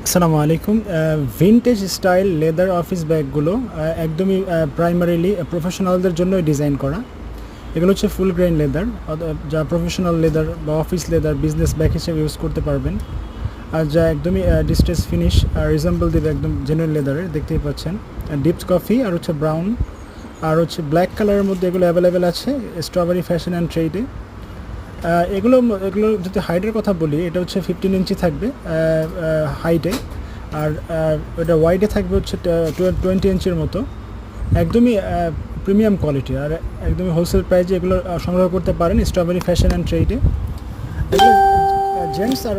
আসসালামু আলাইকুম। Vintage style leather office ব্যাগগুলো একদমই প্রাইমারিলি প্রফেশনালদের জন্যই ডিজাইন করা। এগুলো হচ্ছে ফুল গ্রেইন লেদার, যা প্রফেশনাল লেদার বা অফিস লেদার বিজনেস ব্যাগ হিসেবে ইউজ করতে পারবেন। আর যা একদমই ডিস্ট্রেস ফিনিশ রিজেম্বল দেবে একদম জেনুইন লেদারের, দেখতেই পাচ্ছেন। ডিপস কফি আর হচ্ছে ব্রাউন আর হচ্ছে ব্ল্যাক কালারের মধ্যে এগুলো অ্যাভেলেবেল আছে স্ট্রবেরি ফ্যাশন অ্যান্ড ট্রেডে। এগুলো এগুলো যদি হাইটের কথা বলি, এটা হচ্ছে 15 ইঞ্চি থাকবে হাইটে, আর এটা ওয়াইডে থাকবে হচ্ছে 20 ইঞ্চির মতো। একদমই প্রিমিয়াম কোয়ালিটি আর একদমই হোলসেল প্রাইজে এগুলো সংগ্রহ করতে পারেন স্ট্রবেরি ফ্যাশন অ্যান্ড ট্রেডে। এগুলো জেন্টস আর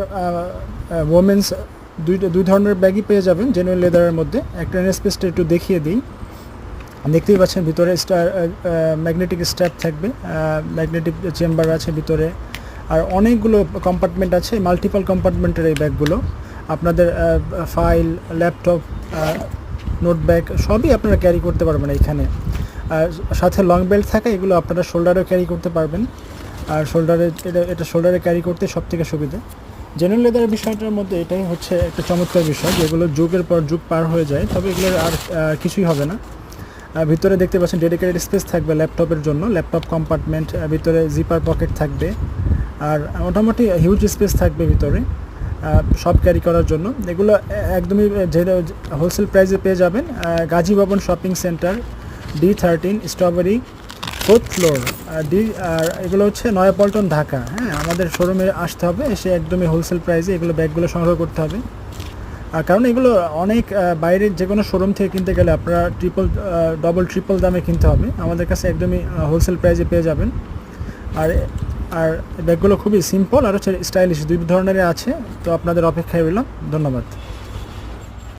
ওমেন্স দুই ধরনের ব্যাগই পেয়ে যাবেন জেনুইন লেদারের মধ্যে। একটা স্পেসটা একটু দেখিয়ে দিই। দেখতেই পাচ্ছেন ভিতরে ম্যাগনেটিক স্ট্র্যাপ থাকবে, ম্যাগনেটিক চেম্বার আছে ভিতরে, আর অনেকগুলো কম্পার্টমেন্ট আছে, মাল্টিপল কম্পার্টমেন্টের এই ব্যাগগুলো। আপনাদের ফাইল, ল্যাপটপ, নোট ব্যাগ সবই আপনারা ক্যারি করতে পারবেন এইখানে। আর সাথে লং বেল্ট থাকে, এগুলো আপনারা শোল্ডারেও ক্যারি করতে পারবেন। আর এটা শোল্ডারে ক্যারি করতে সবথেকে সুবিধা। জেনুইন লেদারের বিষয়টার মধ্যে এটাই হচ্ছে একটা চমৎকার বিষয়, যেগুলো যুগের পর যুগ পার হয়ে যায়, তবে এগুলোর আর কিছুই হবে না। ভিতরে দেখতে পাচ্ছেন ডেডিকেটেড স্পেস থাকবে ল্যাপটপের জন্য, ল্যাপটপ কম্পার্টমেন্ট, ভিতরে জিপার পকেট থাকবে, আর মোটামুটি হিউজ স্পেস থাকবে ভিতরে সব ক্যারি করার জন্য। এগুলো একদমই হোলসেল প্রাইসে পেয়ে যাবেন Gazi Bhaban shopping centre, D13 strawberry 4th floor আর এগুলো হচ্ছে নয়াপল্টন, ঢাকা। হ্যাঁ, আমাদের শোরুমে আসতে হবে, এসে একদমই হোলসেল প্রাইসে এগুলো ব্যাগগুলো সংগ্রহ করতে হবে। আর কারণ এগুলো অনেক বাইরের যে কোনো শোরুম থেকে কিনতে গেলে আপনারা ডবল ট্রিপল দামে কিনতে হবে, আমাদের কাছে একদমই হোলসেল প্রাইসে পেয়ে যাবেন। আর আর ব্যাগগুলো খুবই সিম্পল আর হচ্ছে স্টাইলিশ, দুই ধরনের আছে। তো আপনাদের অপেক্ষায় রইলাম, ধন্যবাদ।